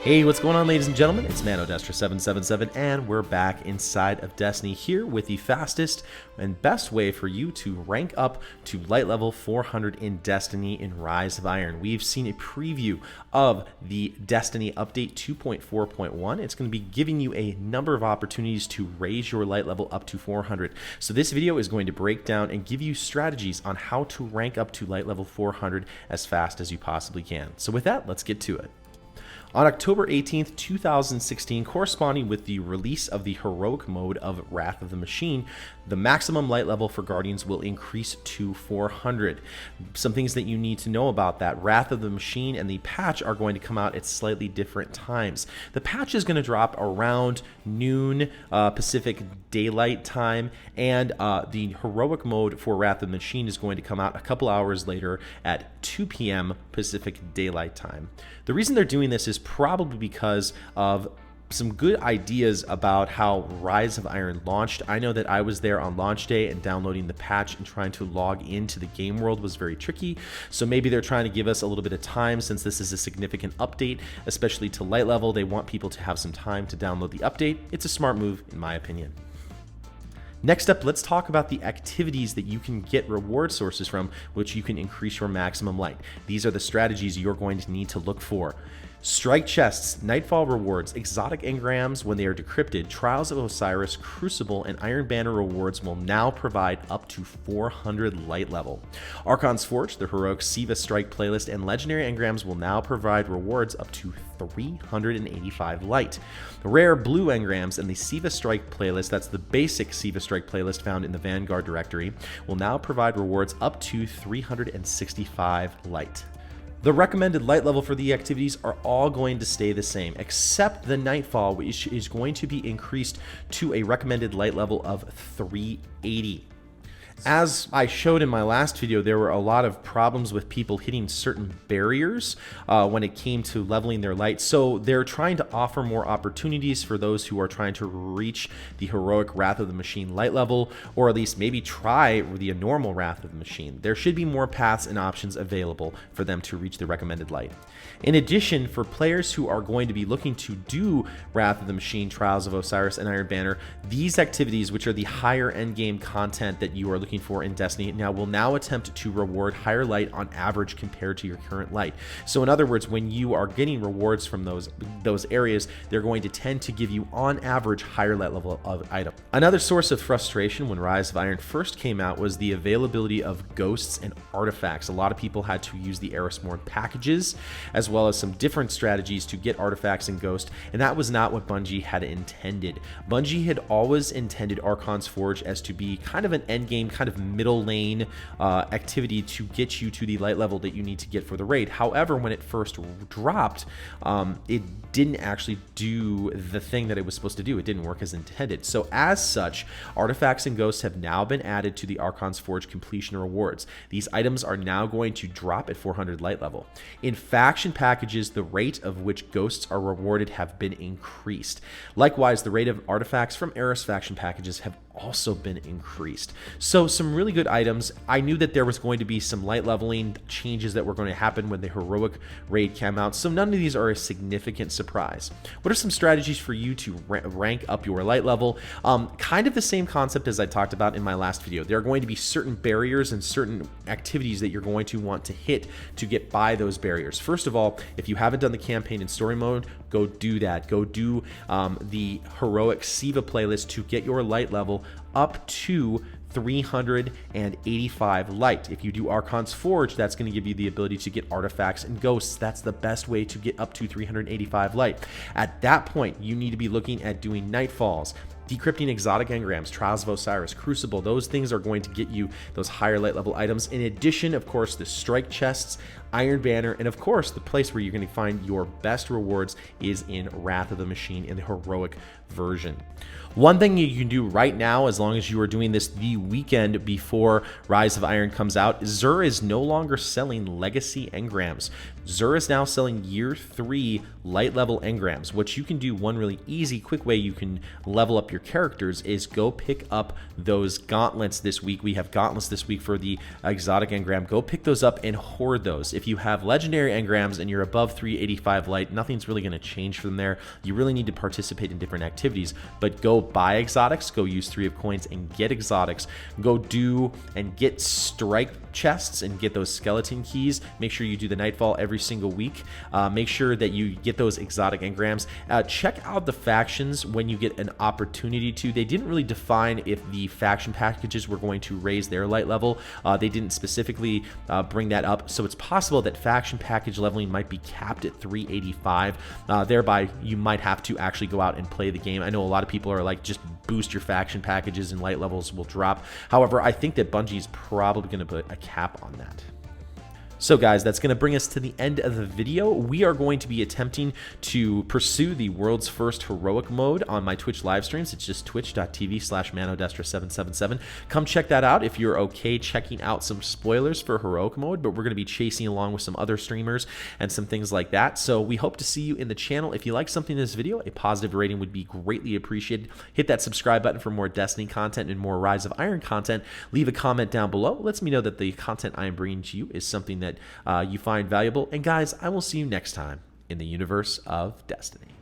Hey, what's going on, ladies and gentlemen? It's Mano 777, and we're back inside of Destiny here with the fastest and best way for you to rank up to light level 400 in Destiny in Rise of Iron. We've seen a preview of the Destiny update 2.4.1. It's going to be giving you a number of opportunities to raise your light level up to 400. So this video is going to break down and give you strategies on how to rank up to light level 400 as fast as you possibly can. So with that, let's get to it. On October 18th, 2016, corresponding with the release of the heroic mode of Wrath of the Machine, the maximum light level for Guardians will increase to 400. Some things that you need to know about that: Wrath of the Machine and the patch are going to come out at slightly different times. The patch is going to drop around noon Pacific Daylight Time, and the heroic mode for Wrath of the Machine is going to come out a couple hours later at 2 p.m. Pacific Daylight Time. The reason they're doing this is probably because of some good ideas about how Rise of Iron launched. I know that I was there on launch day, and downloading the patch and trying to log into the game world was very tricky. So maybe they're trying to give us a little bit of time, since this is a significant update, especially to light level. They want people to have some time to download the update. It's a smart move, in my opinion. Next up, let's talk about the activities that you can get reward sources from, which you can increase your maximum light. These are the strategies you're going to need to look for. Strike chests, Nightfall rewards, exotic engrams when they are decrypted, Trials of Osiris, Crucible, and Iron Banner rewards will now provide up to 400 light level. Archon's Forge, the heroic Siva Strike playlist, and legendary engrams will now provide rewards up to 385 light. The rare blue engrams and the Siva Strike playlist, that's the basic Siva Strike playlist found in the Vanguard directory, will now provide rewards up to 365 light. The recommended light level for the activities are all going to stay the same, except the Nightfall, which is going to be increased to a recommended light level of 380. As I showed in my last video, there were a lot of problems with people hitting certain barriers when it came to leveling their light. So they're trying to offer more opportunities for those who are trying to reach the heroic Wrath of the Machine light level, or at least maybe try the normal Wrath of the Machine. There should be more paths and options available for them to reach the recommended light. In addition, for players who are going to be looking to do Wrath of the Machine, Trials of Osiris, and Iron Banner, these activities, which are the higher endgame content that you are looking for in Destiny, will now attempt to reward higher light on average compared to your current light. So in other words, when you are getting rewards from those areas, they're going to tend to give you on average higher light level of item. Another source of frustration when Rise of Iron first came out was the availability of ghosts and artifacts. A lot of people had to use the Erismorn packages, as well as some different strategies to get artifacts and ghosts, and that was not what Bungie had intended. Bungie had always intended Archon's Forge as to be kind of an endgame, kind of middle lane activity to get you to the light level that you need to get for the raid. However, when it first dropped, it didn't actually do the thing that it was supposed to do. It didn't work as intended. So as such, artifacts and ghosts have now been added to the Archon's Forge completion rewards. These items are now going to drop at 400 light level. In faction packages, the rate of which ghosts are rewarded have been increased. Likewise, the rate of artifacts from Eris faction packages have also been increased. So some really good items. I knew that there was going to be some light leveling changes that were going to happen when the heroic raid came out, so none of these are a significant surprise. What are some strategies for you to rank up your light level? Kind of the same concept as I talked about in my last video. There are going to be certain barriers and certain activities that you're going to want to hit to get by those barriers. First of all, if you haven't done the campaign in story mode, go do that. Go do the heroic Siva playlist to get your light level up to 385 light. If you do Archon's Forge, that's going to give you the ability to get artifacts and ghosts. That's the best way to get up to 385 light. At that point, you need to be looking at doing Nightfalls, decrypting exotic engrams, Trials of Osiris, Crucible. Those things are going to get you those higher light level items. In addition, of course, the strike chests, Iron Banner, and of course, the place where you're going to find your best rewards is in Wrath of the Machine in the heroic version. One thing you can do right now, as long as you are doing this the weekend before Rise of Iron comes out, Xur is no longer selling legacy engrams. Xur is now selling year 3 light level engrams. What you can do, one really easy, quick way you can level up your characters is go pick up those gauntlets this week. We have gauntlets this week for the exotic engram. Go pick those up and hoard those. If you have legendary engrams and you're above 385 light, nothing's really going to change from there. You really need to participate in different activities, but go buy exotics, go use 3 of coins and get exotics. Go do and get strike chests and get those skeleton keys. Make sure you do the nightfall every single week. Make sure that you get those exotic engrams. Check out the factions when you get an opportunity to. They didn't really define if the faction packages were going to raise their light level. They didn't specifically bring that up, so it's possible that faction package leveling might be capped at 385. Thereby, you might have to actually go out and play the game. I know a lot of people are like, just boost your faction packages and light levels will drop. However, I think that Bungie is probably going to put a cap on that. So guys, that's going to bring us to the end of the video. We are going to be attempting to pursue the world's first heroic mode on my Twitch live streams. It's just twitch.tv/manodestra777. Come check that out if you're okay checking out some spoilers for heroic mode, but we're going to be chasing along with some other streamers and some things like that. So we hope to see you in the channel. If you like something in this video, a positive rating would be greatly appreciated. Hit that subscribe button for more Destiny content and more Rise of Iron content. Leave a comment down below. It lets me know that the content I am bringing to you is something that you find valuable. And guys, I will see you next time in the universe of Destiny.